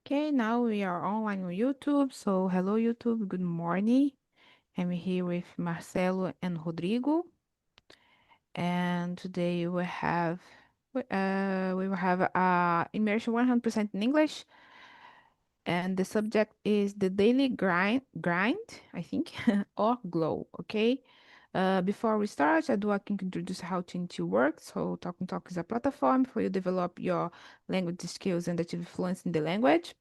Okay, now we are online on YouTube. So, hello YouTube, good morning. I'm here with Marcelo and Rodrigo, and today we will have immersion 100% in English, and the subject is the daily grind, I think, or glow. Okay. Before we start, I do like to introduce how TNT works. So, Talk and Talk is a platform for you to develop your language skills and achieve fluency in the language.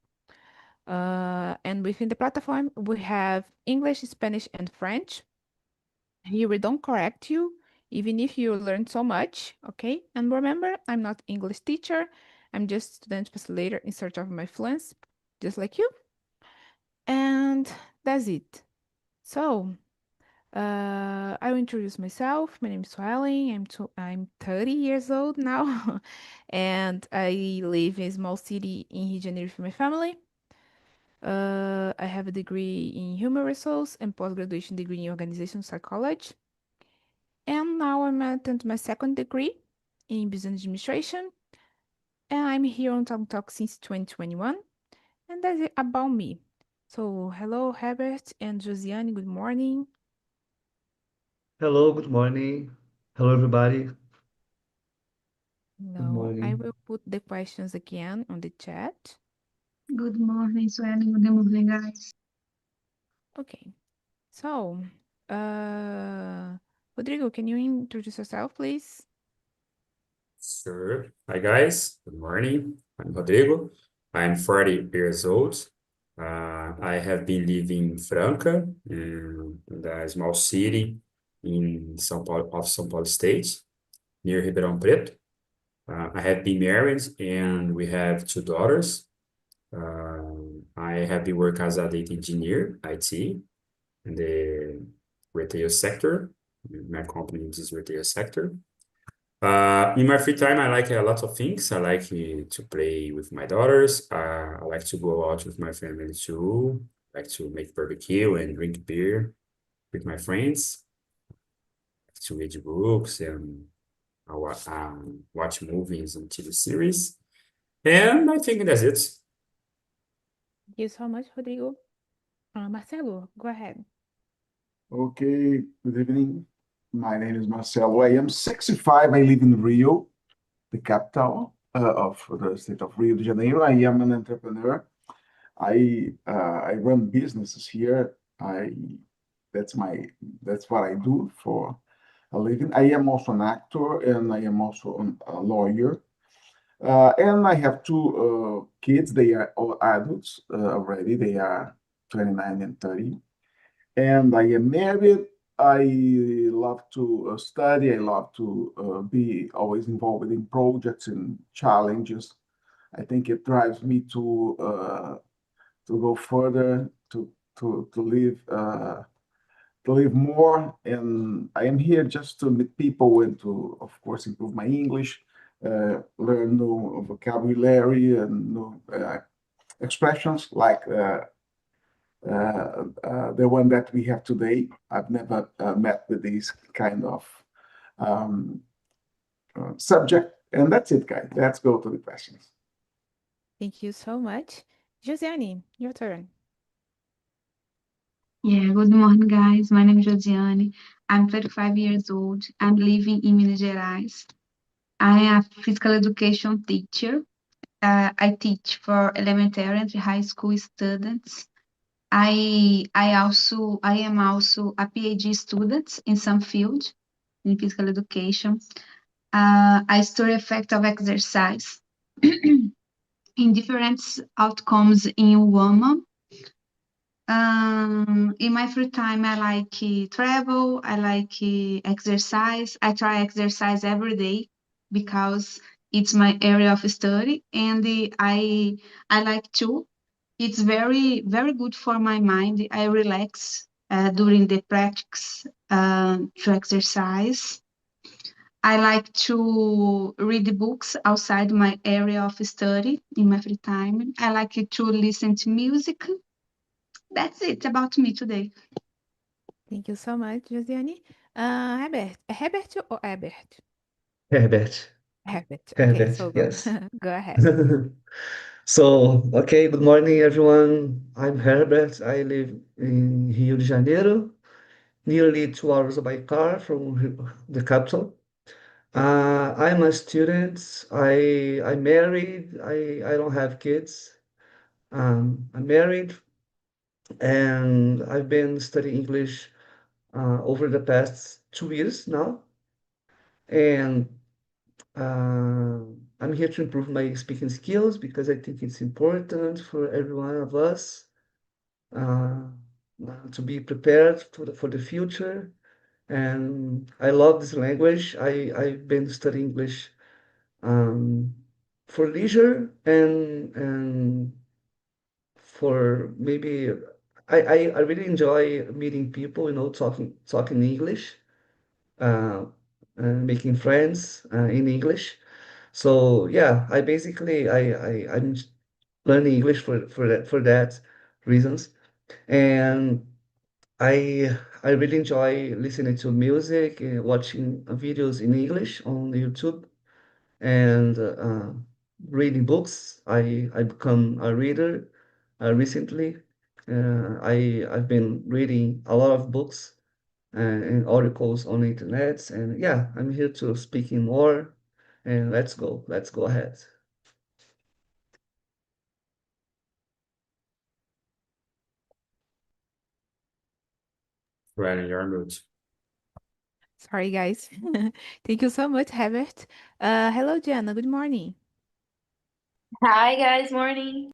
And within the platform, we have English, Spanish, and French. Here we don't correct you, even if you learn so much, okay? And remember, I'm not English teacher. I'm just student facilitator in search of my fluency, just like you. And that's it. So, I will introduce myself. My name is Suelen. I'm 30 years old now, and I live in a small city in Rio de Janeiro with my family. I have a degree in human resource and post-graduation degree in organizational psychology. And now I'm attending my second degree in business administration. And I'm here on Talk Talk since 2021. And that's it about me. So, hello, Herbert and Josiane. Good morning. Hello, good morning. Hello, everybody. Good No, I morning. will put the questions again on the chat. Good morning, Suelen. Good morning, guys. Okay. So, uh, Rodrigo, can you introduce yourself, please? Sure. Hi, guys. Good morning. I'm Rodrigo. I'm 40 years old. I have been living in Franca, in a small city in São Paulo State, near Ribeirão Preto. I have been married and we have two daughters. I have been working as a data engineer, IT, in the retail sector. My company is retail sector. In my free time, I like a lot of things. I like to play with my daughters. I like to go out with my family too. I like to make barbecue and drink beer with my friends. To read books and watch movies and TV series. And I think that's it. Thank you so much, Rodrigo. Marcelo, go ahead. Okay, good evening. My name is Marcelo. I am 65. I live in Rio, the capital of the state of Rio de Janeiro. I am an entrepreneur. I run businesses here. That's what I do for a living. I am also an actor and I am also a lawyer. And I have two kids. They are all adults already. They are 29 and 30. And I am married. I love to study. I love to be always involved in projects and challenges. I think it drives me to go further, to live more. And I am here just to meet people and to, of course, improve my English, learn new vocabulary and new expressions like the one that we have today. I've never met with this kind of um, subject. And that's it, guys. Let's go to the questions. Thank you so much. Josiane, your turn. Yeah, good morning, guys. My name is Josiane. I'm 35 years old. I'm living in Minas Gerais. I am a physical education teacher. I teach for elementary and high school students. I am also a PhD student in some field in physical education. I study effect of exercise in different outcomes in women. In my free time, I like travel. I like exercise. I try exercise every day because it's my area of study, and I like to. It's very good for my mind. I relax during the practice to exercise. I like to read books outside my area of study in my free time. I like to listen to music. That's it about me today. Thank you so much, Josiane. Herbert, Herbert or Herbert? Herbert. Herbert. Okay, Herbert, so go yes. go ahead. Okay, good morning, everyone. I'm Herbert. I live in Rio de Janeiro, nearly 2 hours by car from the capital. I'm a student. I'm married. I don't have kids. I'm married, and I've been studying English over the past 2 years now. And uh, I'm here to improve my speaking skills because I think it's important for every one of us uh, to be prepared for the future. And I love this language. I've been studying English um, for leisure and for maybe I really enjoy meeting people, talking English, uh, and making friends in English. So yeah, I'm learning English for that reasons. And I really enjoy listening to music, watching videos in English on YouTube, and reading books. I become a reader recently. I've been reading a lot of books and articles on the internet, and yeah, I'm here to speaking more. And let's go ahead. Right in your mood. Sorry, guys. Thank you so much, Herbert. Hello, Gianna. Good morning. Hi guys, morning.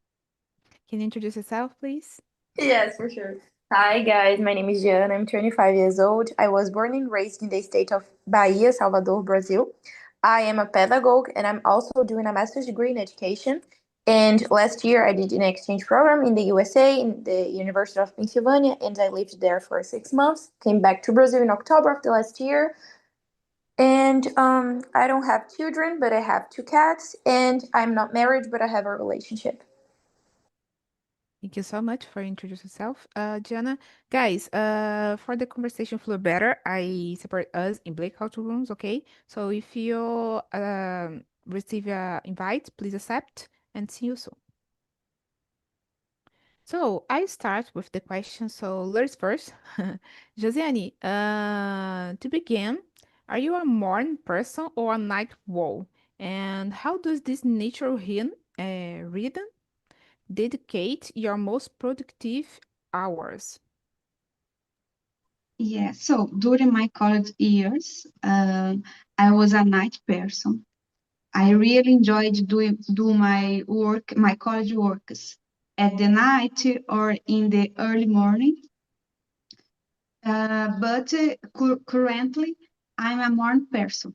Can you introduce yourself, please? Yes, for sure. Hi guys, my name is Jean. I'm 25 years old. I was born and raised in the state of Bahia, Salvador, Brazil. I am a pedagogue and I'm also doing a master's degree in education. And last year I did an exchange program in the USA, in the University of Pennsylvania, and I lived there for 6 months. Came back to Brazil in October of the last year. And I don't have children, but I have two cats, and I'm not married, but I have a relationship. Thank you so much for introducing yourself, Gianna. Guys, for the conversation flow better, I separate us in breakout rooms, okay? So if you receive a invite, please accept and see you soon. So I start with the question. So let's first, Josiane, to begin, are you a morning person or a night owl? And how does this natural rhythm dedicate your most productive hours? Yeah, so during my college years, I was a night person. I really enjoyed do my work, my college works at the night or in the early morning. But currently, I'm a morning person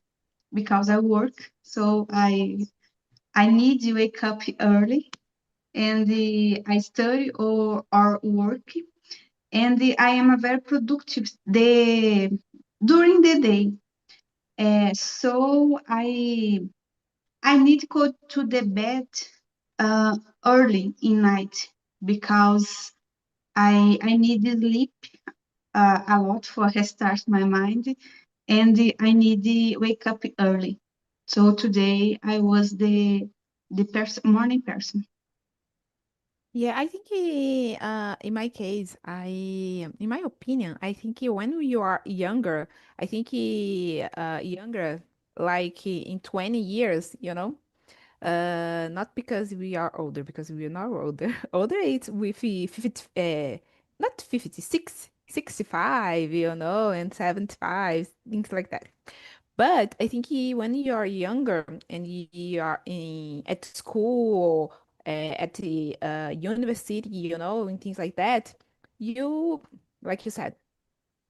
because I work, so I need to wake up early and I study or work, and I am a very productive during the day. So I need to go to the bed uh, early in night because I need to sleep a lot for restart my mind, and I need to wake up early. So today I was the morning person. Yeah, I think in my case, in my opinion, I think when you are younger, I think younger, like in 20 years, not because we are older, because we are not older. Older it's with 50, not 56, 65, and 75, things like that. But I think when you are younger and you are at school, at the university, and things like that, you, like you said,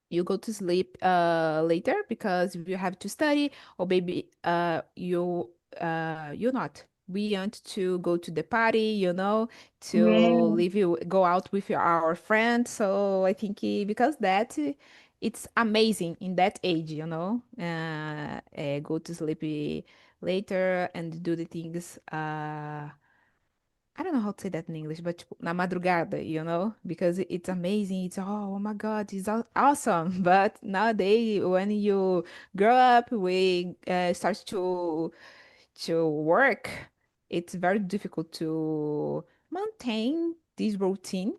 you go to sleep later because you have to study, or maybe you're not. We want to go to the party, to Yeah, go out with our friends. So I think because that it's amazing in that age, go to sleep later and do the things. I don't know how to say that in English, but tipo, na madrugada, because it's amazing. It's oh my God, it's awesome. But nowadays, when you grow up, we start to work. it's very difficult to maintain this routine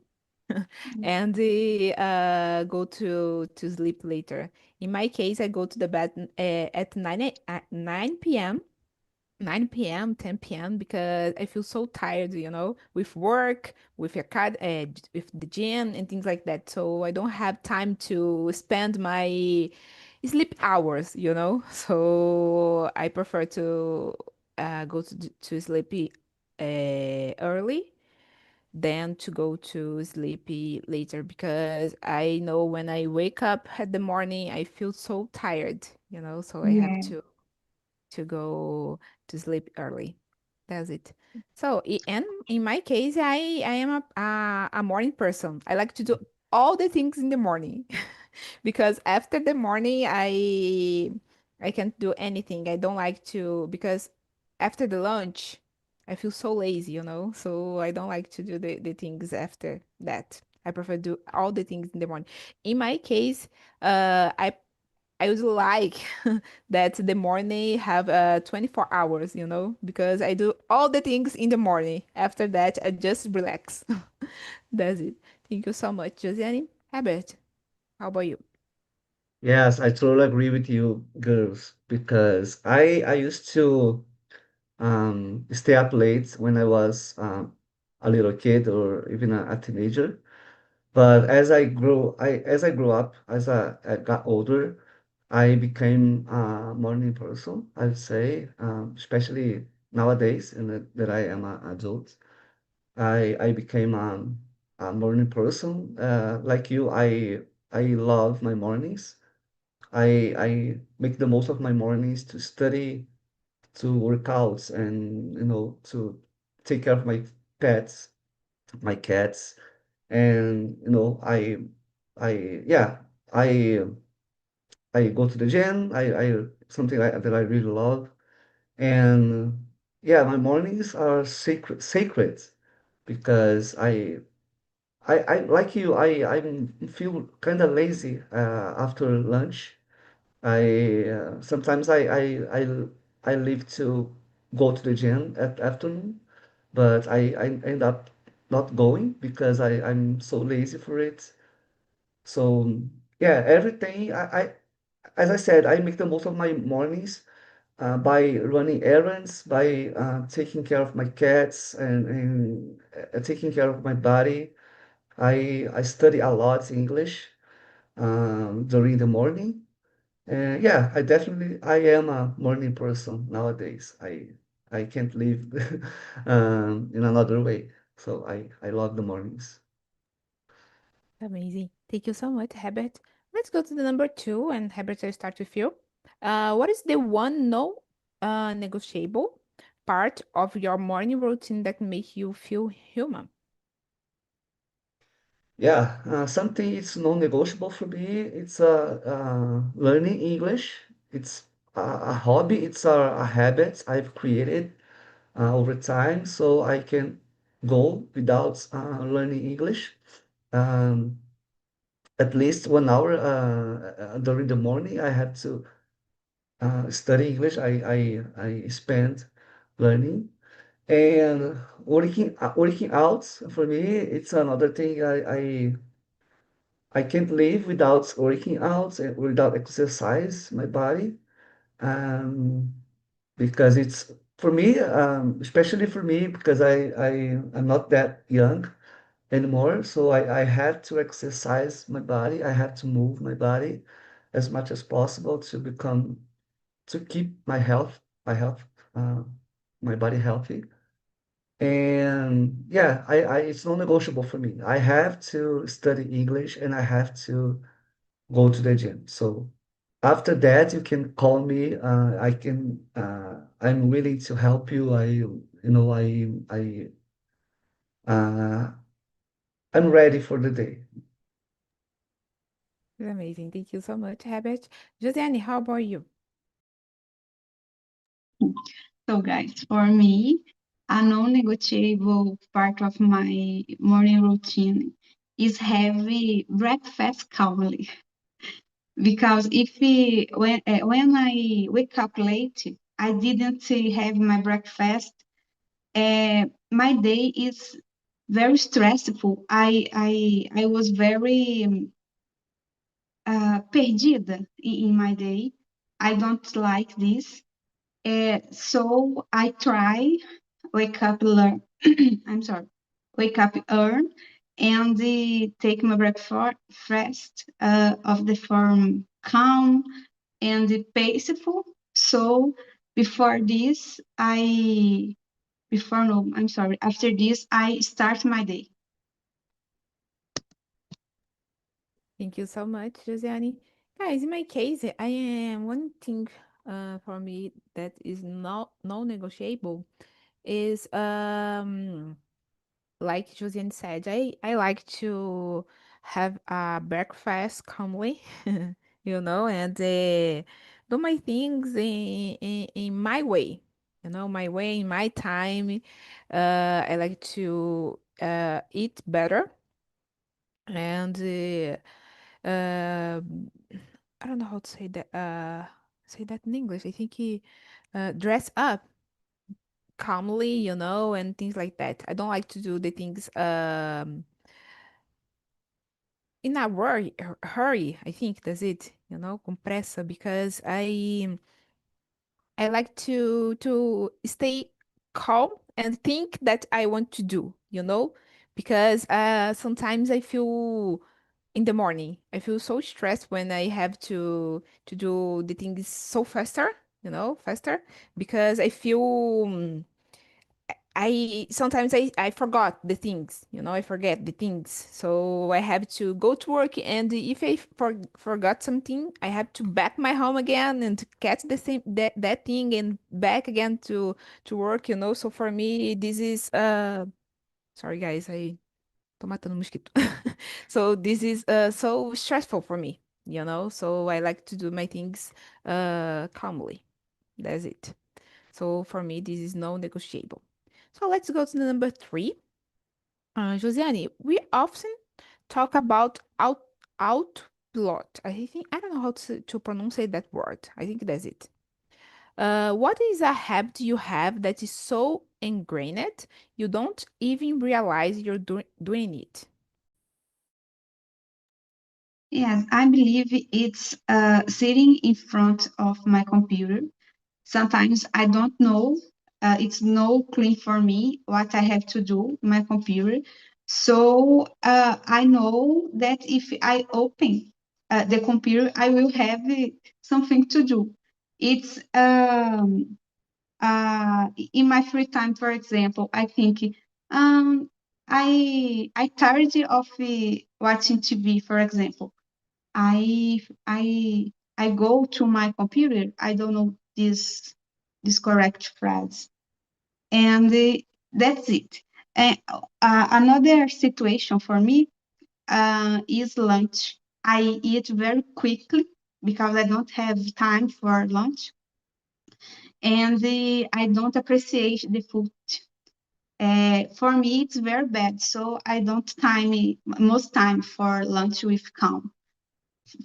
and go to sleep later. In my case, I go to the bed at 9 p.m. 9 p.m., 10 p.m. because I feel so tired, with work, with with the gym and things like that. So I don't have time to spend my sleep hours. So I prefer to go to sleep early than to go to sleep later because I know when I wake up at the morning, I feel so tired. So I have Yeah, to go to sleep early. That's it. So, and in my case, I am a morning person. I like to do all the things in the morning because after the morning, I can't do anything. I don't like to because after the lunch, I feel so lazy. So I don't like to do the things after that. I prefer do all the things in the morning. In my case, I would like that the morning have 24 hours, because I do all the things in the morning. After that, I just relax. That's it. Thank you so much, Josiane. Herbert, how about you? Yes, I totally agree with you, girls, because I used to stay up late when I was a little kid or even a teenager. But as I grew up, I got older, I became a morning person, I would say, especially nowadays, and that I am an adult. I became a morning person. Like you, I love my mornings. I make the most of my mornings to study, to work out, and to take care of my pets, my cats, and yeah, I I go to the gym. I something that I really love, and yeah, my mornings are sacred because I like you. I feel kind of lazy after lunch. I sometimes I leave to go to the gym at afternoon, but I end up not going because I'm so lazy for it. So yeah, everything as I said, I make the most of my mornings by running errands, by taking care of my cats and taking care of my body. I study a lot English during the morning. And yeah, I am a morning person nowadays. I can't live in another way. So I love the mornings. Amazing. Thank you so much, Herbert. Let's go to the number two, and Herbert, I start with you. What is the one no negotiable part of your morning routine that makes you feel human? Yeah, something it's non-negotiable for me. It's learning English. It's a hobby. It's a habit I've created over time, so I can go without learning English. Um, at least 1 hour during the morning, I have to study English. I spend learning and working out for me. It's another thing I can't live without working out and without exercise my body. Um, because it's for me, especially for me, because I'm not that young anymore. So I had to exercise my body. I had to move my body as much as possible to keep my health, uh, my body healthy. And yeah, it's non-negotiable for me. I have to study English and I have to go to the gym. So after that, you can call me. I'm willing to help you. Uh, I'm ready for the day. Amazing. Thank you so much, Herbert. Josiane, how about you? So guys, for me, a non-negotiable part of my morning routine is having breakfast calmly. Because when I wake up late, I didn't have my breakfast. my day is very stressful. I was very perdida in my day. I don't like this. So I try wake up, learn. I'm sorry, wake up, earn, and take my breakfast of the form calm and peaceful. So before this, after this, I start my day. Thank you so much, Josiane. Guys, in my case, I am one thing for me that is not non-negotiable is like Josiane said, I like to have a breakfast calmly, and do my things in my way, my way, in my time. I like to eat better and uh, I don't know how to say that in English. I think dress up calmly, and things like that. I don't like to do the things in a hurry. I think that's it, com pressa, because I like to stay calm and think that I want to do, because sometimes I feel in the morning. I feel so stressed when I have to do the things so faster, faster, because I feel I sometimes I forgot the things, I forget the things. So I have to go to work, and if I forgot something, I have to back my home again and to catch the same that thing and back again to work, So for me, this is sorry guys, I tô matando um mosquito. So this is so stressful for me, So I like to do my things calmly. That's it. So for me, this is non-negotiable. So let's go to the number 3. Josiane, we often talk about outplot. I don't know how to pronounce that word. I think that's it. What is a habit you have that is so ingrained you don't even realize you're doing it? Yes, I believe it's sitting in front of my computer. Sometimes I don't know. It's no clear for me what I have to do in my computer. So I know that if I open the computer, I will have something to do. It's in my free time, for example, I think um, I tired of watching TV, for example. I I I go to my computer. I don't know this correct phrase, and that's it. And another situation for me is lunch. I eat very quickly because I don't have time for lunch, and I don't appreciate the food. For me, it's very bad, so I don't time most time for lunch with calm.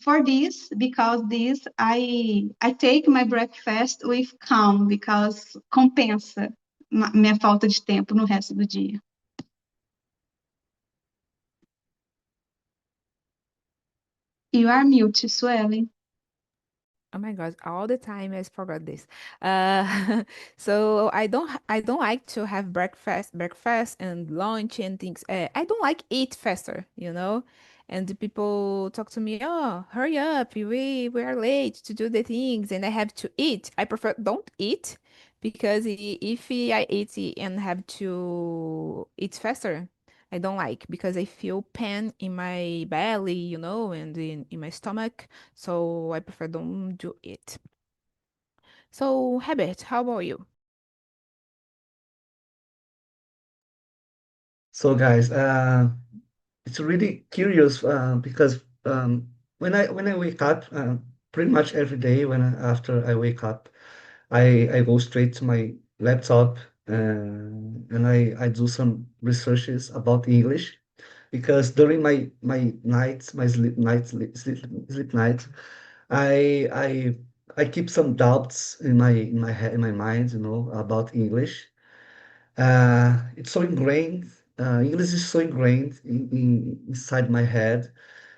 For this, because this, I take my breakfast with calm, because compensa minha falta de tempo no resto do dia. You are mute, Suelen. Oh my God, all the time I forgot this. So I don't like to have breakfast and lunch and things. I don't like eat faster, And the people talk to me, oh, hurry up, we are late to do the things, and I have to eat. I prefer don't eat because if I eat and have to eat faster, I don't like because I feel pain in my belly, and in my stomach. So I prefer don't do it. So, Herbert, how about you? So guys, it's really curious because when I wake up, pretty much every day after I wake up, I go straight to my laptop and I do some researches about English because during my nights, my sleep nights, I I keep some doubts in my head in my mind, about English. It's so ingrained. English is so ingrained inside my head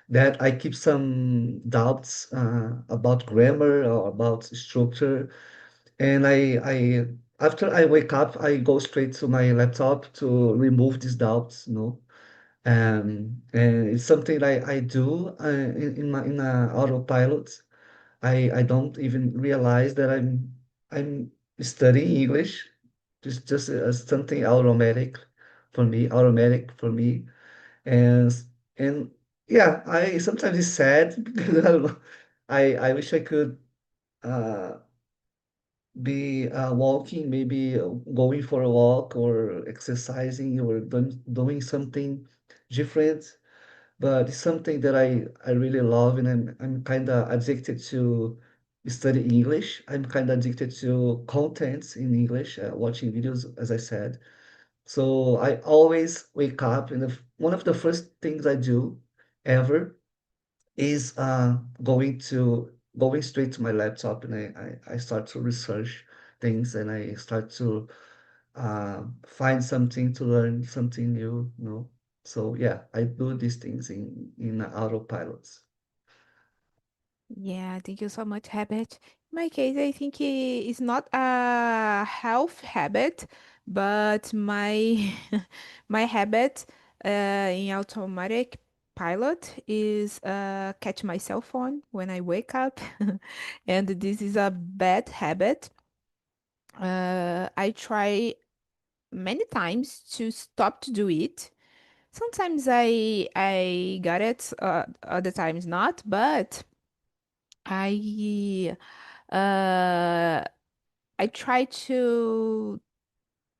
that I keep some doubts about grammar or about structure. And after I wake up, I go straight to my laptop to remove these doubts, you know. And it's something I do in autopilot. I don't even realize that I'm studying English. Just as something automatic for me. And and yeah, I sometimes it's sad because I don't know. I wish I could uh be walking, maybe going for a walk or exercising or doing something different. But it's something that I really love, and I'm kind of addicted to study English. I'm kind of addicted to contents in English, watching videos, as I said. So I always wake up, and one of the first things I do ever is going straight to my laptop, and I start to research things, and I start to find something to learn something new, you know. So yeah, I do these things in autopilots. Yeah, thank you so much, habit. In my case, I think it's not a health habit, but my my habit in automatic pilot is catch my cell phone when I wake up, and this is a bad habit. I try many times to stop to do it. Sometimes I got it, other times not, but I uh I try to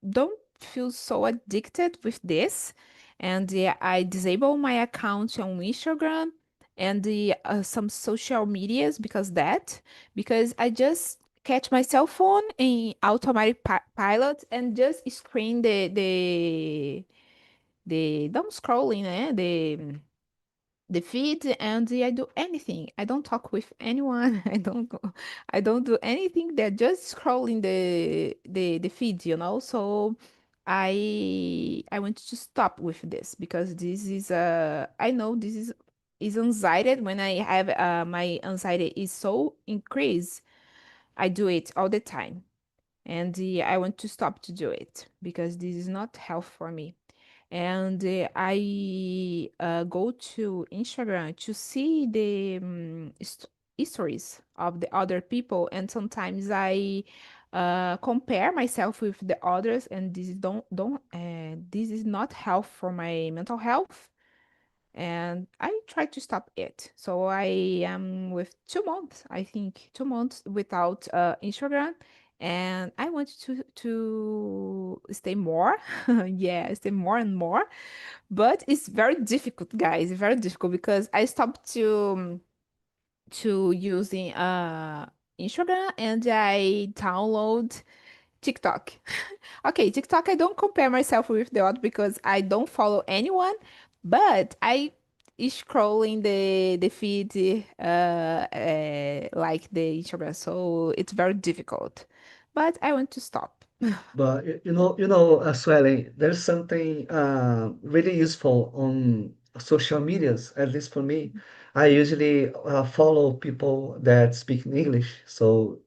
don't feel so addicted with this, and I disable my account on Instagram and some social medias because I just catch my cell phone in automatic pilot and just screen the don't scrolling, the feed, and I do anything. I don't talk with anyone. I don't do anything. They're just scrolling the feed, you know. So I want to stop with this because this is I know this is anxiety. When I have my anxiety is so increased, I do it all the time. And I want to stop to do it because this is not health for me. And I go to Instagram to see the stories of the other people, and sometimes I compare myself with the others, and this is not health for my mental health, and I try to stop it. So I am with 2 months, I think, 2 months without Instagram, and I want to stay more, yeah, stay more and more, but it's very difficult, guys, very difficult because I stopped to using Instagram and I download TikTok. Okay, TikTok, I don't compare myself with the other because I don't follow anyone, but I scrolling the feed like the Instagram, so it's very difficult. But I want to stop. But Swelling, there's something really useful on social medias, at least for me. I usually follow people that speak in English, so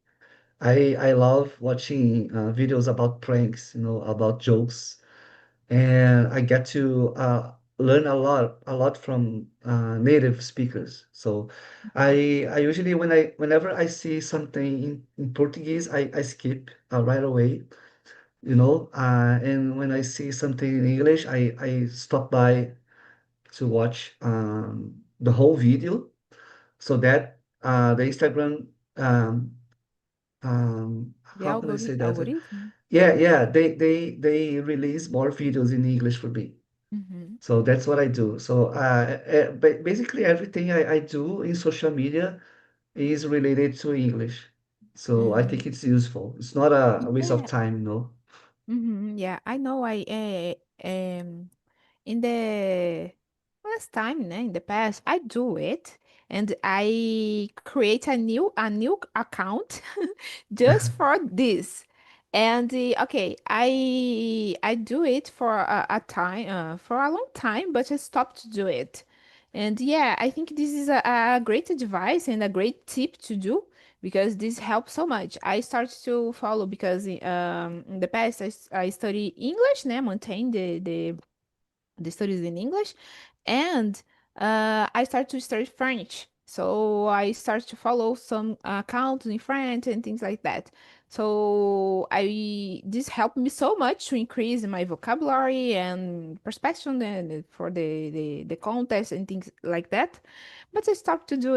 I love watching videos about pranks, you know, about jokes, and I get to learn a lot from native speakers. So I usually whenever I see something in Portuguese, I skip right away, you know, and when I see something in English, I stop by to watch the whole video so that the Instagram The how can I say that? algorithm. Yeah, they release more videos in English for me. Hmm. So that's what I do. So basically everything I do in social media is related to English. So I think Hmm. it's useful. It's not a waste of Yeah. time, no. Yeah, I know. I in the last time, né, in the past, I do it, and I create a new account just for this. And okay, I do it for a time for a long time, but I stopped to do it. And yeah, I think this is a great advice and a great tip to do because this helps so much. I started to follow because in the past I study English, né? Maintain the studies in English, and I started to study French. So I started to follow some accounts in French and things like that. So I this helped me so much to increase my vocabulary and perspective and for the contest and things like that. But I stopped to do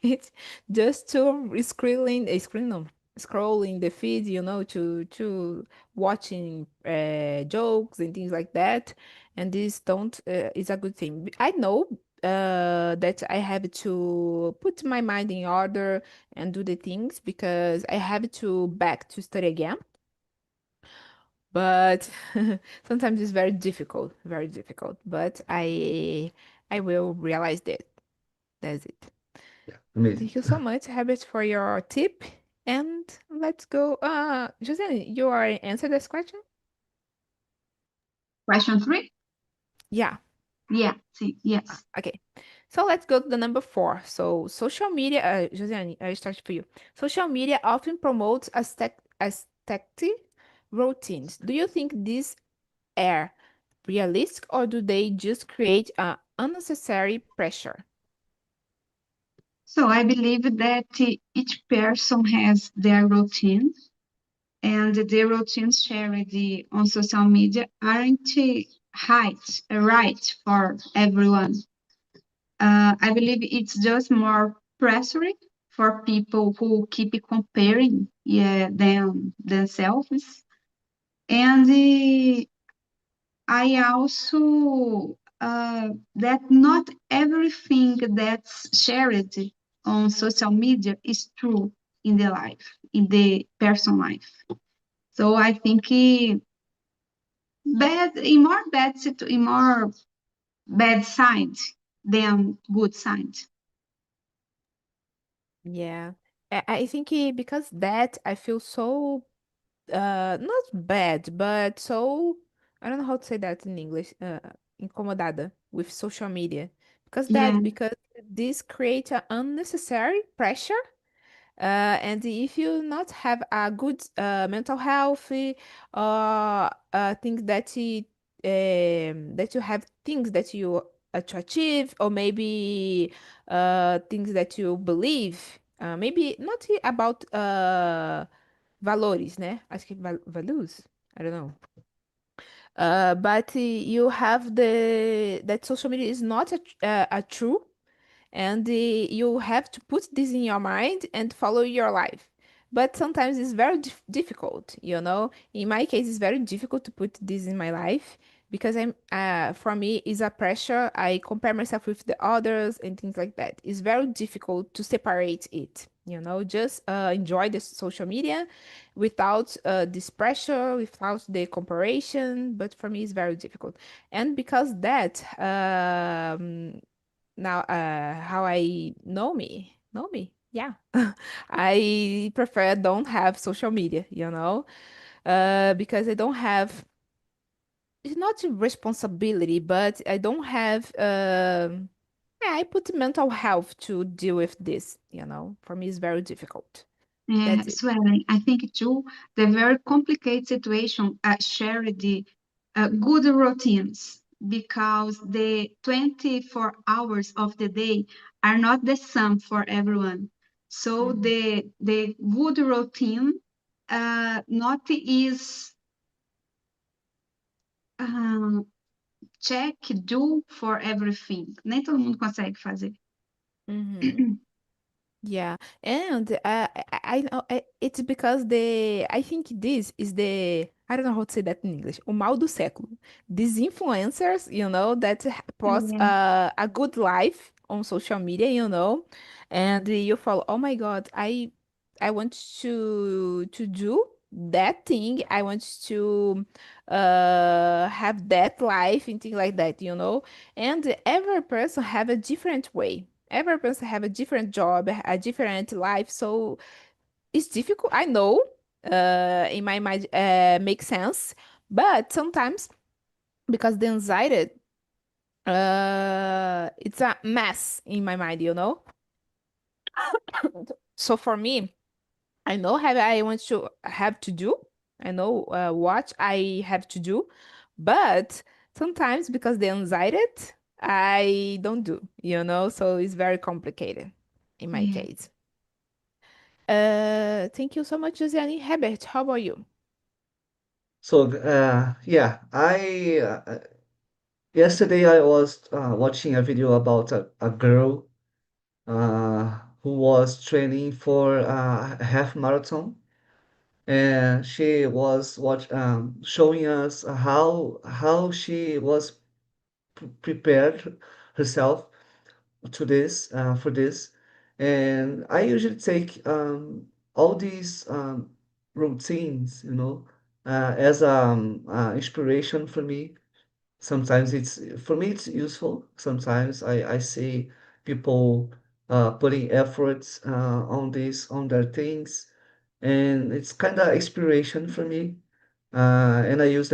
it just to scrolling the feed, to watching jokes and things like that, and this don't is a good thing. I know that I have to put my mind in order and do the things because I have to back to study again. But sometimes it's very difficult, very difficult. But I will realize that. That's it. Yeah, amazing. Thank you so much, Herbert, for your tip. And let's go. Jose, you already answered this question? Question 3? Yeah. Yeah, see, yes. Okay. So let's go to the number 4. So social media, Josiane, I start for you. Social media often promotes aesthetic routines. Do you think these are realistic or do they just create unnecessary pressure? So I believe that each person has their routine, and the routines shared on social media aren't right for everyone. I believe it's just more pressure for people who keep comparing, themselves. And I also that not everything that's shared on social media is true in the life, in the person life. So I think in more bad side than good side. Yeah. I think because that I feel so not bad, but so I don't know how to say that in English, incomodada with social media. Yeah, Because this creates an unnecessary pressure. And if you not have a good mental health or think that you have things that you to achieve or maybe things that you believe, maybe not about valores, né? Acho que values. I don't know. But you have the that social media is not a true, and you have to put this in your mind and follow your life. But sometimes it's very difficult, you know. In my case, it's very difficult to put this in my life because for me, it's a pressure. I compare myself with the others and things like that. It's very difficult to separate it, you know. Just enjoy the social media without this pressure, without the comparison. But for me, it's very difficult, and because that, now how I know me, yeah. I prefer don't have social media, you know, because I don't have, it's not a responsibility, but I don't have yeah, I put mental health to deal with this, you know. For me it's very difficult. That's it. Swelling. I think too, the very complicated situation shared the good routines because the 24 hours of the day are not the same for everyone. So Mhm. the good routine not is uh, check, do for everything. Nem todo mundo consegue fazer. Mhm. Yeah, and I know it's because I think this is I don't know how to say that in English. O mal do século. These influencers, you know, that post Yeah. a good life on social media, you know, and you follow. Oh my God, I want to do that thing. I want to have that life and things like that, you know. And every person have a different way. Every person have a different job, a different life, so it's difficult. I know in my mind makes sense. But sometimes because the anxiety, it's a mess in my mind, you know? So for me, I know how I want to have to do. I know what I have to do, but sometimes because the anxiety, I don't do, you know? So it's very complicated in my Yeah. case. Thank you so much, Josiane. Herbert, how about you? So, yeah, yesterday I was watching a video about a girl who was training for a half marathon, and she was showing us how she was prepared herself to this for this. And I usually take all these routines, as inspiration for me. Sometimes it's useful. Sometimes I see people putting efforts on their things, and it's kind of inspiration for me. And I used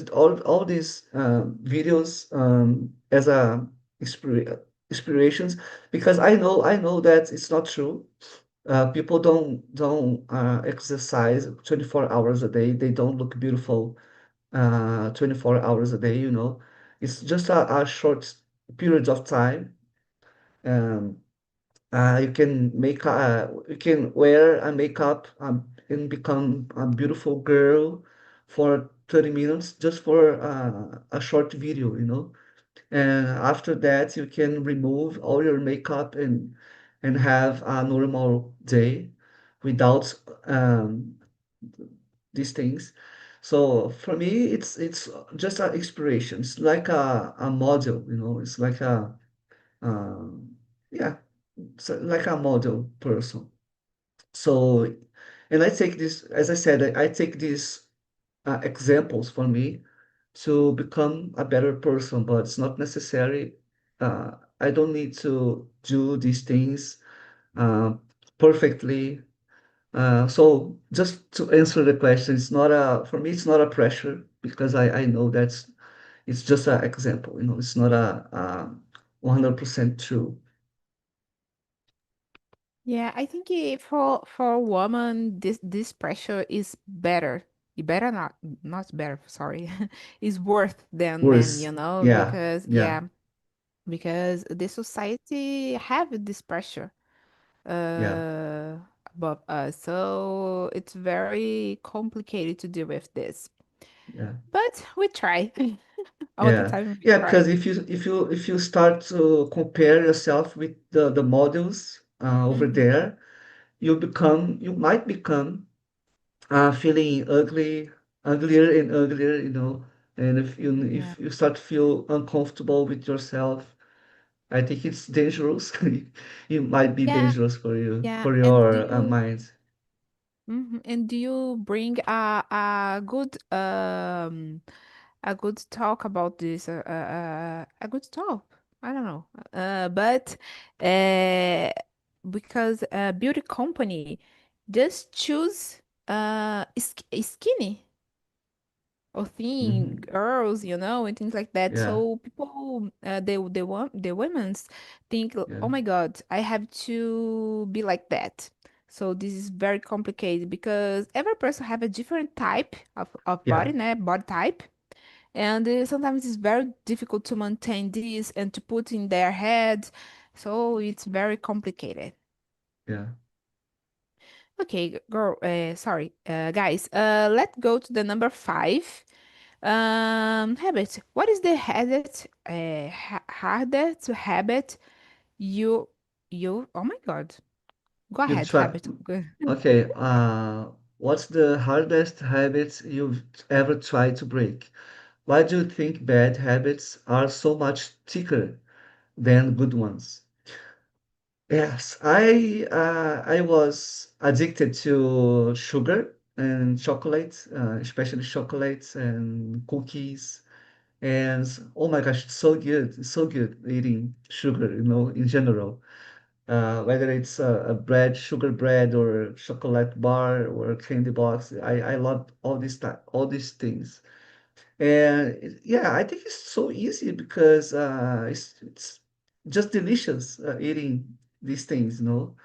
all these videos as inspirations, because I know that it's not true. People don't exercise 24 hours a day. They don't look beautiful 24 hours a day, you know. It's just a short period of time. Um, you can wear a makeup and become a beautiful girl for 30 minutes just for a short video, you know. And after that, you can remove all your makeup and have a normal day without these things. So for me, it's just an inspiration. It's like a model, you know. It's like a yeah, so like a model person. So, and I take this, as I said, I take these examples for me to become a better person, but it's not necessary. I don't need to do these things uh, perfectly. So just to answer the question, for me, it's not a pressure, because I know it's just an example, you know, it's not a 100% true. Yeah, I think for a woman, this pressure is better. You better not better, sorry, is worth than men, Worse. you know, Yeah, because yeah, because the society have this pressure yeah, uh above us, so it's very complicated to deal with this. yeah. But we try. All the Yeah, time we yeah, try. because if you start to compare yourself with the models over Hmm. there, you might become feeling uglier and uglier, you know. And Yeah. if you start to feel uncomfortable with yourself, I think it's dangerous. It might be Yeah, dangerous for you, yeah. for And do your you mind. and do you bring a good talk about this a good talk? I don't know. But uh because beauty company just choose skinny or thin Hmm. girls, you know, and things like that. Yeah, So people, the women's think, yeah, oh my God, I have to be like that. So this is very complicated because every person have a different type of yeah, body, né? Body type. And sometimes it's very difficult to maintain this and to put in their head. So it's very complicated. yeah. Okay, girl, sorry, guys, let's go to the number five. Habit. What is the habit, hardest habit you, oh my God. Go You ahead, try. habit. Go. Okay, what's the hardest habit you've ever tried to break? Why do you think bad habits are so much thicker than good ones? Yes, I was addicted to sugar and chocolate, especially chocolates and cookies. And oh my gosh, it's so good. It's so good eating sugar, you know, in general. whether it's a bread, sugar bread, or chocolate bar or candy box. I love all these things. And yeah, I think it's so easy because it's just delicious eating these things, you know.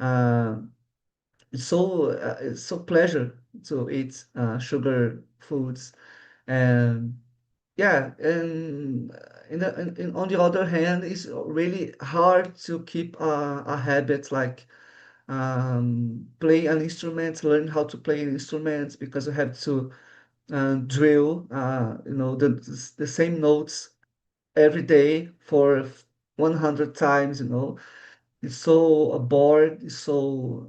Uh, it's so pleasure to eat sugar foods. And yeah, and on the other hand, it's really hard to keep a habit like play an instrument, learn how to play an instrument, because you have to drill, the same notes every day for 100 times, you know. It's so bored, it's so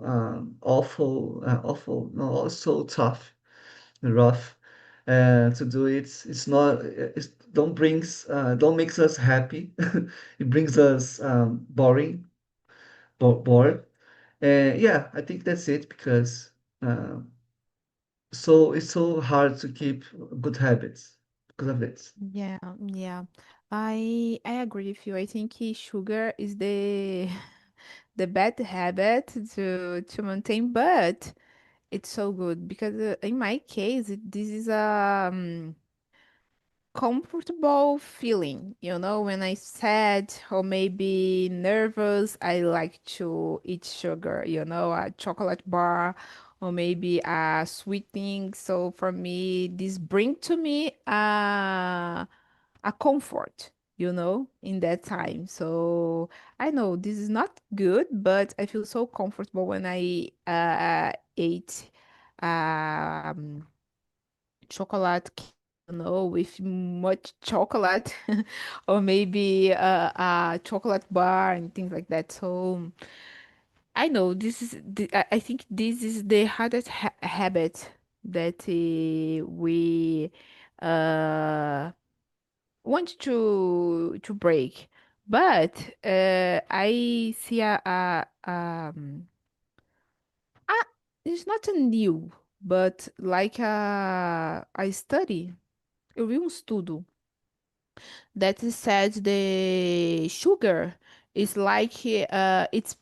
awful, no, so tough and rough to do it. It's not, it don't makes us happy. It brings us bored. And yeah, I think that's it because uh, so it's so hard to keep good habits because of this. Yeah, yeah. I agree with you. I think sugar is the the bad habit to maintain, but it's so good because in my case, this is a comfortable feeling, when I sad or maybe nervous, I like to eat sugar, a chocolate bar or maybe a sweet thing. So for me, this bring to me a comfort, in that time. So I know this is not good, but I feel so comfortable when I ate um chocolate with much chocolate or maybe a chocolate bar and things like that. So I know I think this is the hardest habit that we uh, want to break. But I see a it's not a new, but like a study. Eu vi um estudo that said the sugar is like it's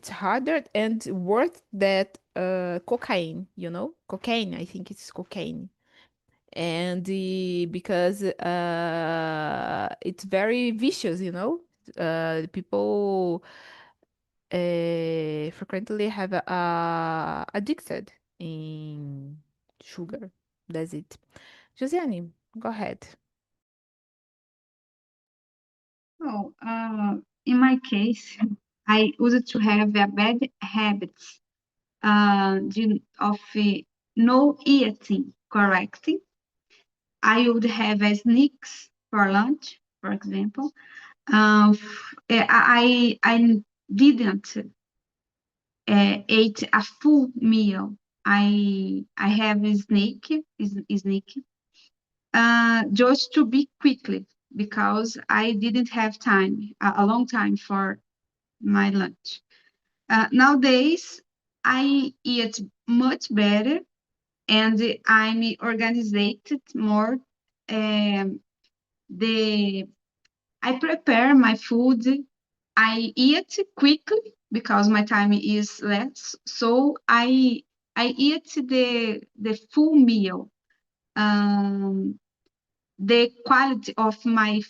harder and worse that cocaine, cocaine. I think it's cocaine, and because it's very vicious, people frequently have addicted in sugar. That's it. Josiane, go ahead. So, in my case, I used to have a bad habits of no eating correctly. I would have a sneaks for lunch, for example. I didn't eat a full meal. I have a sneak just to be quickly because I didn't have time, a long time for my lunch. Nowadays, I eat much better and I'm organized more. Um, the I prepare my food. I eat quickly because my time is less. So I eat the full meal. Um, the quality of my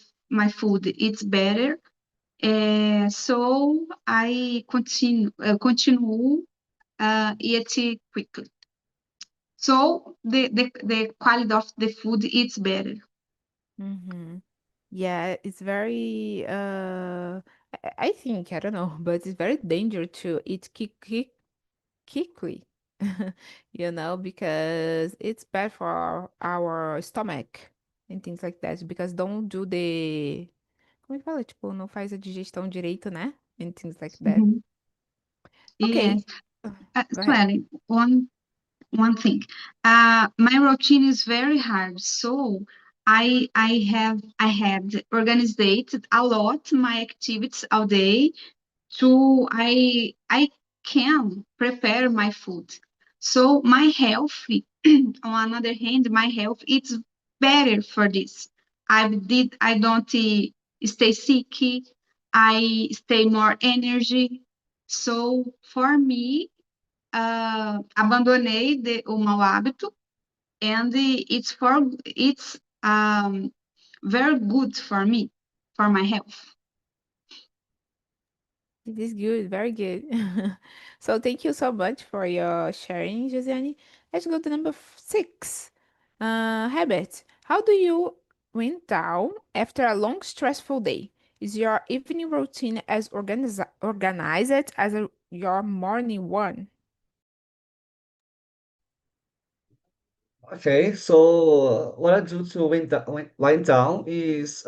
food it's better. So I continue eat quickly. So the quality of the food is better. Mm-hmm. Yeah, it's very I think, I don't know, but it's very dangerous to eat quickly, because it's bad for our stomach and things like that, because don't do como é que fala? Tipo, não faz a digestão direito, né? And things like that. Mhm. Yes. Okay, go ahead. Sueli, one thing. My routine is very hard, so I had organized a lot my activities all day so I can prepare my food. So my health, on another hand, my health it's better for this. I don't stay sick. I stay more energy. So, for me, abandonei o mau hábito, and it's very good for me, for my health. It is good, very good. So thank you so much for your sharing, Josiane. Let's go to number 6. Habit. How do you wind down after a long, stressful day? Is your evening routine as organized as your morning one? Okay, so what I do to wind down is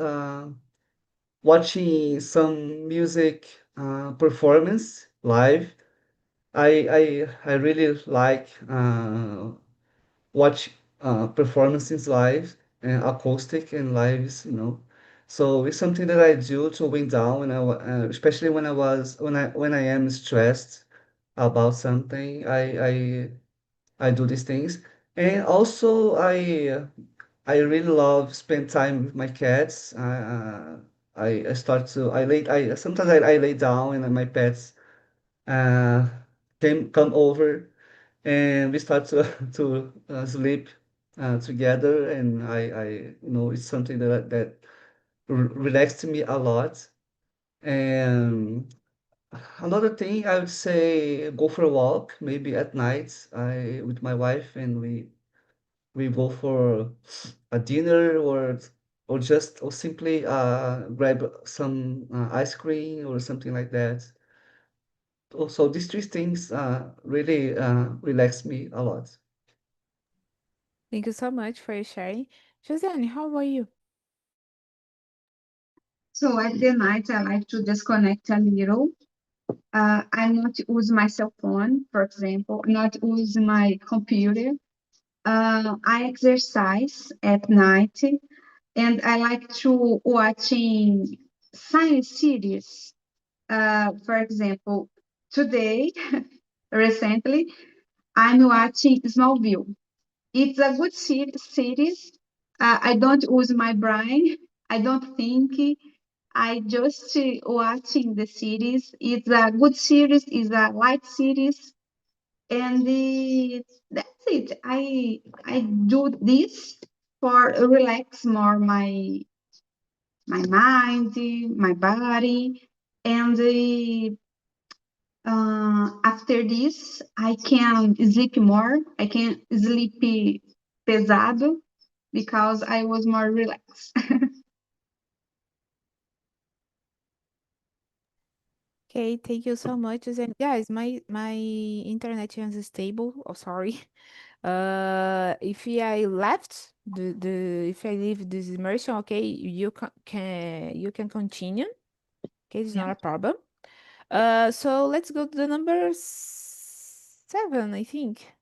watching some music performance live. I really like watch performances live and acoustic and lives, you know. So it's something that I do to wind down especially when I am stressed about something. I do these things, and also I really love spend time with my cats. I start to I lay I sometimes I lay down and then my pets uh come over and we start to sleep together, and I it's something that relaxed me a lot. And another thing I would say, go for a walk maybe at night I with my wife, and we go for a dinner, or simply grab some ice cream or something like that. Also, these three things really relax me a lot. Thank you so much for your sharing. Josiane, how about you? So at the night, I like to disconnect a little. I not use my cell phone, for example, not use my computer. I exercise at night, and I like to watching science series. For example, today, recently, I'm watching Smallville. It's a good series. I don't use my brain. I don't think. I just watching the series. It's a good series. It's a light series, and that's it. I do this for relax more my mind, my body, and after this I can sleep more. I can sleep pesado because I was more relaxed. Okay, thank you so much. And guys, my internet is unstable. Oh, sorry. If I left the if I leave this immersion, okay, you can continue. Okay, it's Yeah. not a problem. So let's go to the number 7, I think.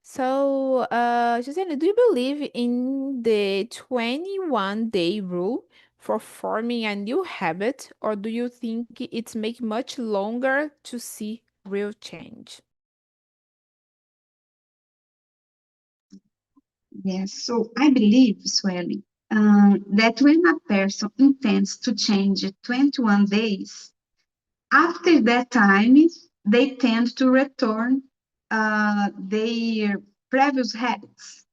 So, Gisele, do you believe in the 21-day rule for forming a new habit, or do you think it's make much longer to see real change? Yes, so I believe, Swelly, that when a person intends to change 21 days, after that time, they tend to return their previous habits.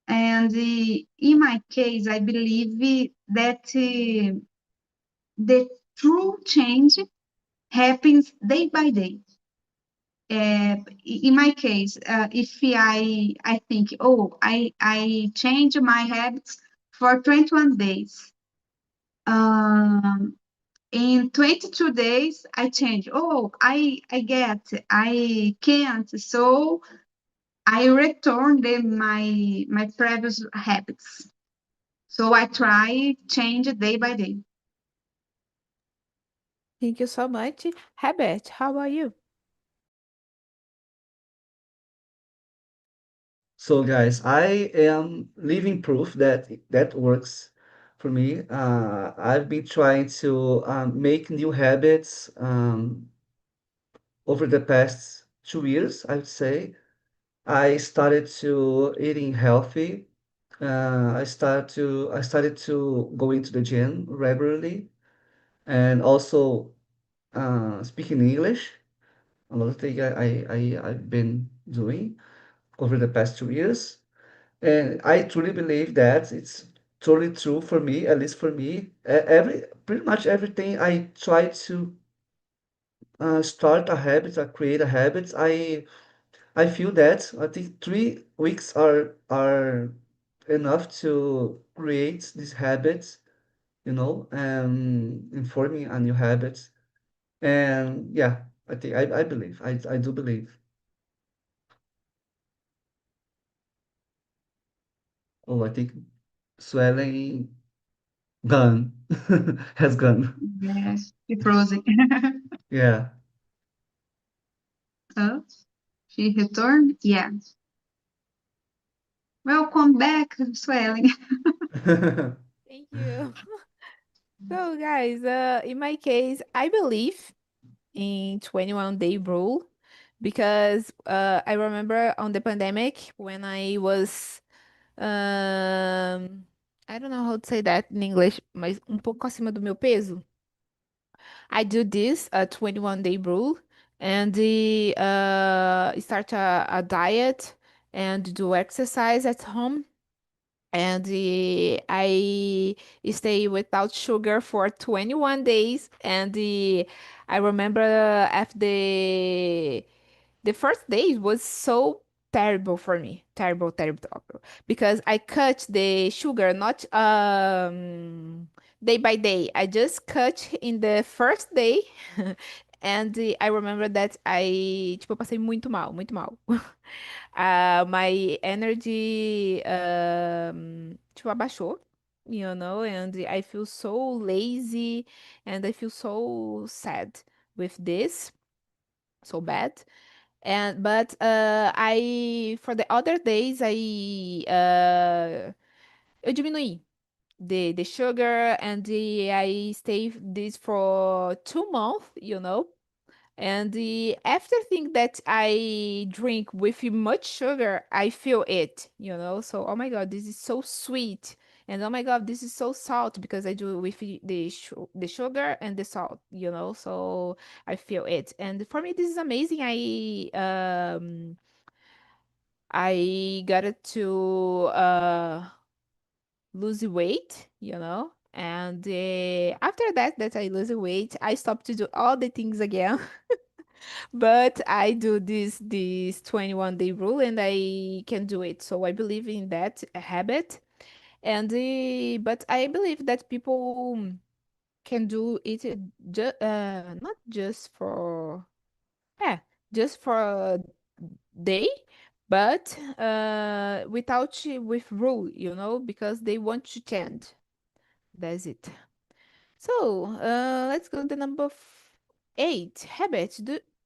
And in my case, I believe that the true change happens day by day. In my case, if I think, oh, I change my habits for 21 days. Um, in 22 days, I change. Oh, I can't. So I return my previous habits. So I try change day by day. Thank you so much. Habit, how about you? So guys, I am living proof that that works for me. I've been trying to make new habits over the past 2 years, I would say. I started to eating healthy. I started to going to the gym regularly. and also speaking English. Another thing I've been doing over the past 2 years. And I truly believe that it's totally true for me, at least for me. Pretty much everything I try to start a habit or create a habit, I feel that I think 3 weeks are enough to create these habits, informing a new habit. And yeah, I believe, I do believe. Oh, I think swelling gone, has gone. Yes, she frozen. Yeah. Oh, she returned? Yeah. Welcome back, Swelling. Thank you. So, guys, in my case, I believe in 21-day rule because I remember on the pandemic when I was, I don't know how to say that in English, mas pouco acima do meu peso. I do this 21-day rule and start a diet and do exercise at home. And I stay without sugar for 21 days. And I remember after the first day was so terrible for me. Terrible, terrible, terrible. Because I cut the sugar not day by day. I just cut in the first day. And I remember that tipo, eu passei muito mal, muito mal. My energy tipo, abaixou, and I feel so lazy and I feel so sad with this, so bad. And but I for the other days eu diminuí the sugar and I stay this for 2 months, and after thing that I drink with much sugar, I feel it. So, oh my God, this is so sweet. And oh my God, this is so salt because I do with the sugar and the salt. So I feel it. And for me, this is amazing. I got it to lose weight. And after that I lose weight, I stopped to do all the things again. But I do this 21-day rule and I can do it. So I believe in that habit. And but I believe that people can do it not just for yeah, just for a day, but with rule, because they want to change. That's it. So, let's go to number 8. Habits.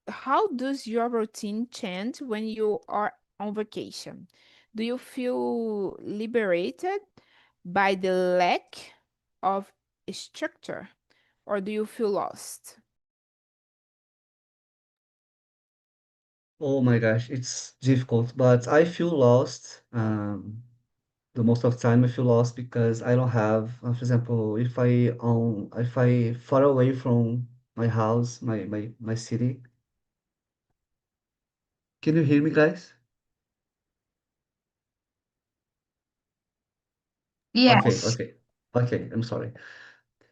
How does your routine change when you are on vacation? Do you feel liberated by the lack of structure, or do you feel lost? Oh my gosh, it's difficult, but I feel lost. The most of the time I feel lost because I don't have, for example, if I far away from my house, my city. Can you hear me, guys? Okay, Yes. okay, okay. I'm sorry.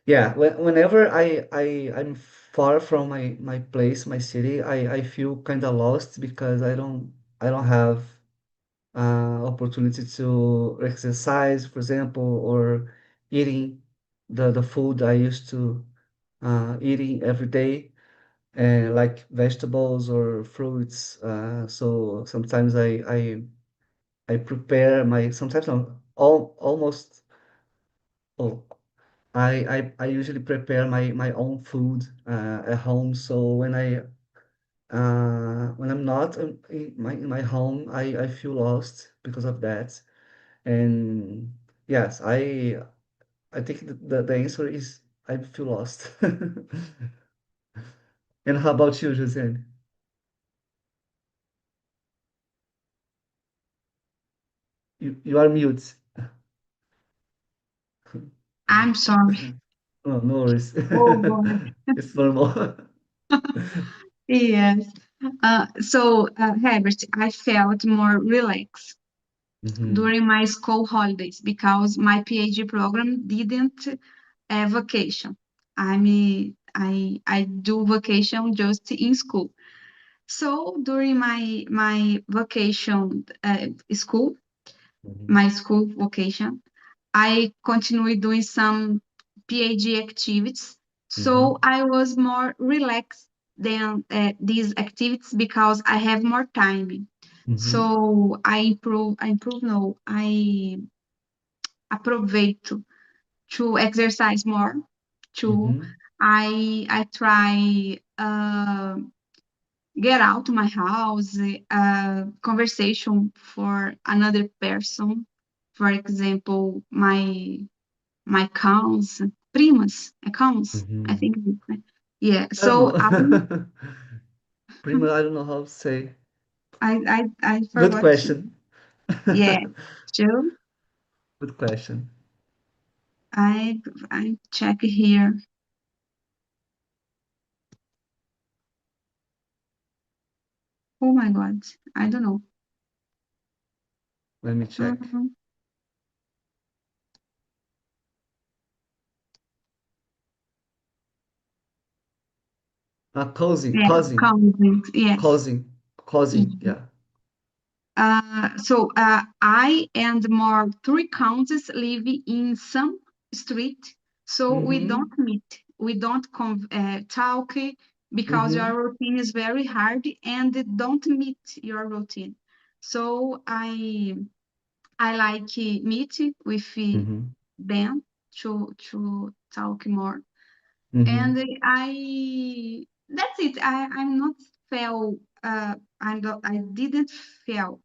Yeah, whenever I'm far from my place, my city, I feel kind of lost because I don't have opportunity to exercise, for example, or eating the food I used to eating every day, and like vegetables or fruits. So sometimes I prepare my sometimes almost oh I usually prepare my own food at home. So when I'm not in my home, I feel lost because of that. And yes, I think the answer is I feel lost. And how about you, Josiane? You are mute. I'm sorry. Oh, no worries. Oh God. It's normal. Yes. Herbert, I felt more relaxed Hmm. during my school holidays because my PhD program didn't have vacation. I do vacation just in school. So during my vacation school, Hmm. my school vacation, I continued doing some PhD activities. Hmm. So I was more relaxed than these activities because I have more time. Hmm. So no, I aproveito to exercise more. To Hmm. I try get out my house, conversation for another person. For example, my counts, primas, accounts, I Hmm. think. Yeah. I don't So know. Prima, I don't know how to say. I Good forgot to. question. Yeah. So Good question. I I check here. Oh my God, I don't know. Let me check. Mhm. Causing, Yeah, causing, counting. Yes. causing. Yeah. I and more three counties live in some street, so we Mm-hmm. don't meet. We don't talk because Mm-hmm. your routine is very hard and they don't meet your routine. So I like meet with Mm-hmm. them to talk more. Mm-hmm. And I that's it. I'm not felt I didn't feel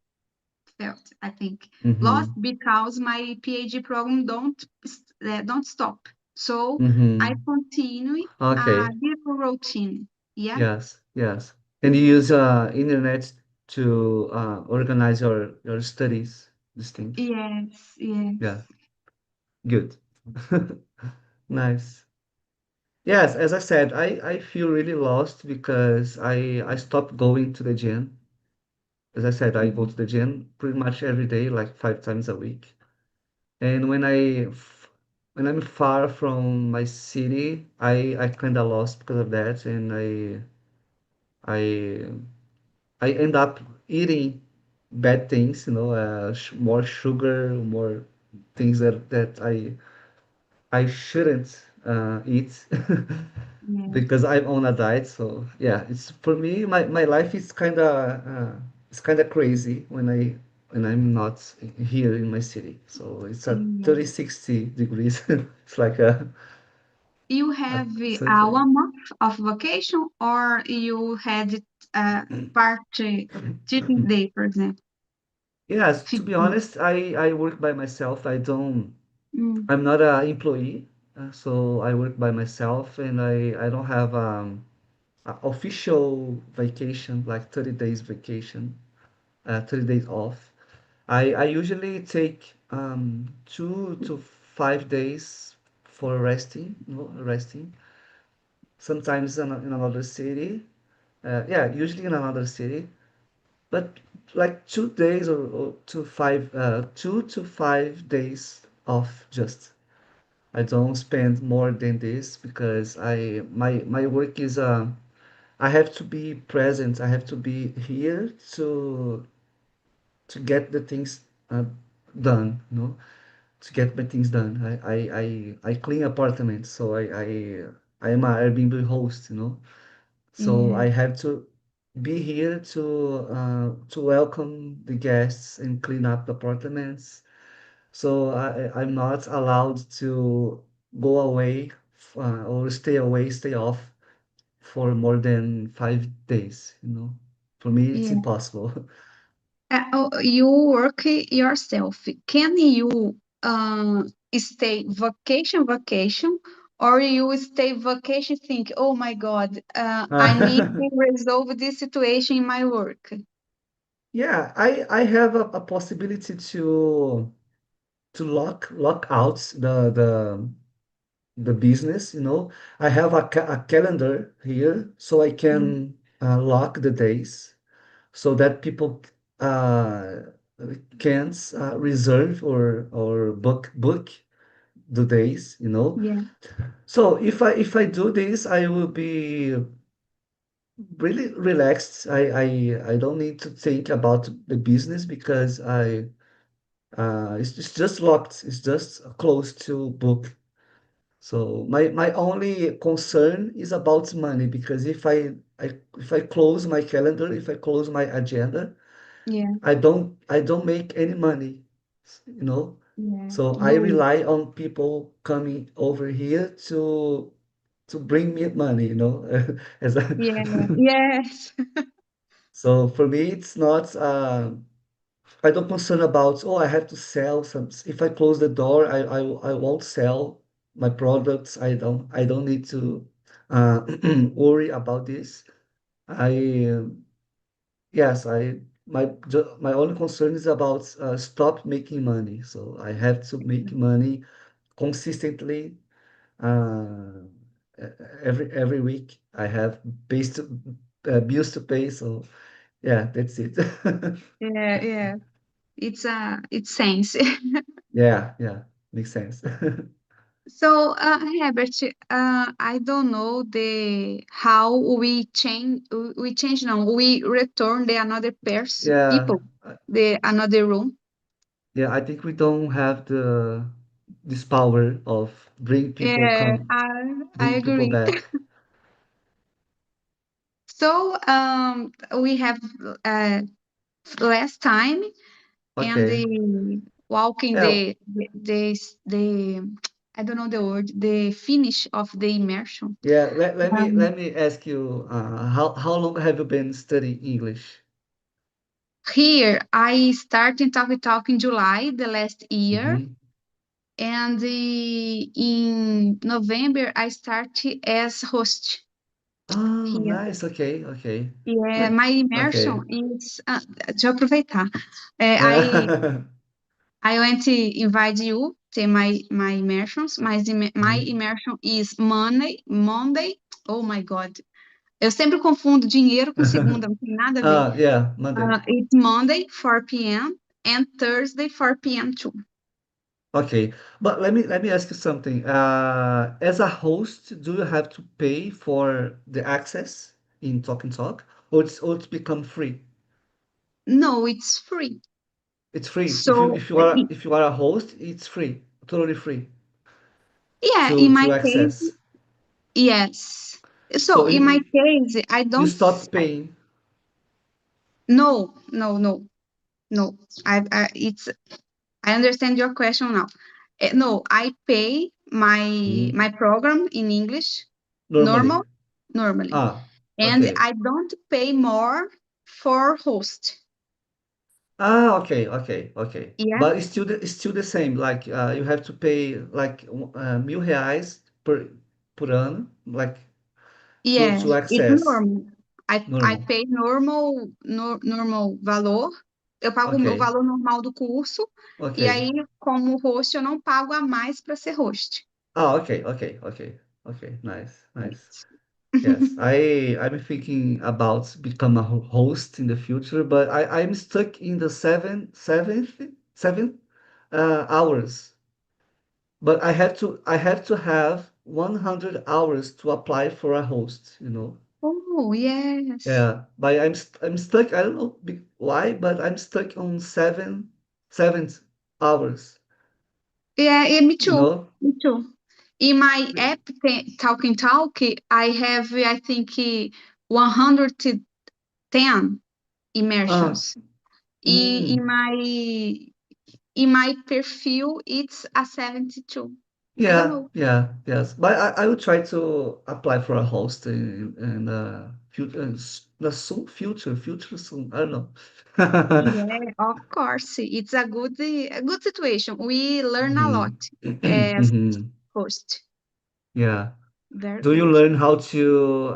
felt, I think, lost Mm-hmm. because my PhD program don't stop. So I Mm-hmm. continue a Okay. different routine. Yeah. Yes. Yes. And you use internet to organize your studies, these things. Yes. Yes. Yeah. Good. Nice. Yes, as I said, I feel really lost because I stopped going to the gym. As I said, I go Mhm. to the gym pretty much every day, like 5 times a week. And when I'm far from my city, I kind of lost because of that, and I I end up eating bad things, more sugar, more things that I shouldn't eat Yes. because I'm on a diet. So yeah, it's for me, my life is it's kind of crazy when I'm not here in my city. So it's a Yes. 30-60 degrees. It's like You a have sunshine. 1 month of vacation, or you had part teaching day, for example, Yes, to be 15. honest, I work by myself. Mm, I'm not an employee, so I work by myself, and I don't have official vacation, like 30 days vacation, 30 days off. I usually take 2 to 5 days for resting, resting. Sometimes in another city. Yeah, usually in another city. But like 2 days or 2 to 5 days off just. I don't spend more than this because my work is I have to be present. I have to be here to get the things done, to get my things done. I clean apartments, so I am a Airbnb host, so yeah, I have to be here to welcome the guests and clean up the apartments. So I'm not allowed to go away or stay away, stay off for more than 5 days. For me, it's yeah. impossible. You work yourself. Can you uh, stay vacation, or you stay vacation think, oh my God, I need to resolve this situation in my work? Yeah, I have a possibility to lock out the business, you know. I have a calendar here so I can lock the days so that people uh, can reserve or book the days, you know. Yeah, So if I do this, I will be really relaxed. I don't need to think about the business because it's just locked. It's just closed to book. So my only concern is about money because if I close my calendar, if I close my agenda, yeah, I don't make any money, you know. yeah. So I Good. rely on people coming over here to bring me money, you know. As a Yeah, yes. so for me, it's not. I don't concern about, oh, I have to sell some. If I close the door, I won't sell my products. I don't need to worry about this. I yes, my only concern is about stop making money. So I have to make money consistently uh, every week. I have bills to pay. So yeah, that's it. Yeah, yeah. It's sense. Yeah, yeah, makes sense. So, Herbert, I don't know the how we change no, we return the another Yeah, people, the another room. yeah, I think we don't have this power of Yeah, I bring people agree. back. So, we have uh, less time and Okay. the walking Yeah, the I don't know the word, the finish of the immersion. yeah. Let me Um, let me ask you, how long have you been studying English? Here, I started talk in July the last year, Mm-hmm. and in November I started as host Oh, here. nice. Okay, okay. Yeah, Good. my Okay. immersion is. Deixa eu aproveitar. É, Yeah. I went to invite you to my immersions. My Mhm. immersion is Monday. Oh my God. Eu sempre confundo dinheiro com segunda, não tem nada a ver. Yeah, Monday. It's Monday, 4 p.m. and Thursday, 4 p.m. too. Okay, but let me ask you something. As a host, do you have to pay for the access in Talk and Talk, or it's become free? No, it's free. It's free. If you So, if you are if you are a host, it's free, totally free yeah, to in my to case, access. yes. So So in my case, I you don't. stop paying. No, no, no, no. It's. I understand your question now. No, I pay Mhm. my program in English normal Normally. normally, Ah, and okay. I don't pay more for host. Okay, okay, okay. Yeah, But it's still the same. Like you have to pay like R$ 1.000 per ano, like to yeah, to it's access. normal. I Normal. pay normal valor. Eu pago o Okay. valor normal do curso, e Okay. aí, como host, eu não pago a mais para ser host. Okay, okay, okay, okay. Nice, nice. Yes, I'm thinking about become a host in the future, but I'm stuck in the seventh hours. But I have to have 100 hours to apply for a host, you know. Oh, yes. Yeah, but I'm stuck. I don't know why, but I'm stuck on seven hours, Yeah, yeah, me you too. know. Me too. In my app, Talk, I have, I think, 110 Ah, immersions. E mm. in my perfil, it's a 72. I don't Yeah, know. yeah, yes. But I will try to apply for a host in future, the soon future soon. I don't know. Yeah, of course. It's a good situation. We learn a lot Mhm. as Mhm. host. Yeah. Very Do you good. learn how to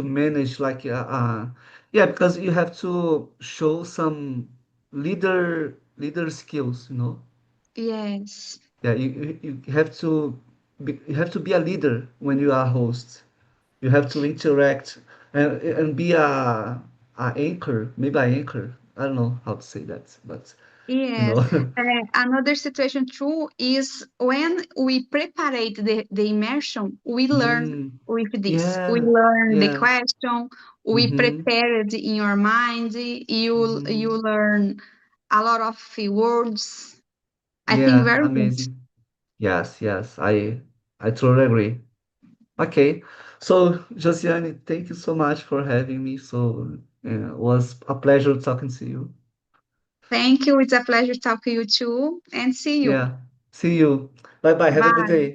manage like yeah, because you have to show some leader skills, you know. Yes. Yeah, you have to you have to be a leader when you are a host. You have to interact and be a anchor, maybe an anchor. I don't know how to say that, but you Yes. know. Another situation too is when we prepare the immersion, we learn Mm, with this. We yeah, learn the yeah. question, we Mm-hmm, prepare it in your mind, you mm-hmm. learn a lot of words. I think Yeah, very good. amazing. Yes, yes, I totally agree. Okay, so Josiane, thank you so much for having me. So it was a pleasure talking to you. Thank you. It's a pleasure talking to you too, and see you. Yeah, see you. Bye bye. Have a good Bye. day.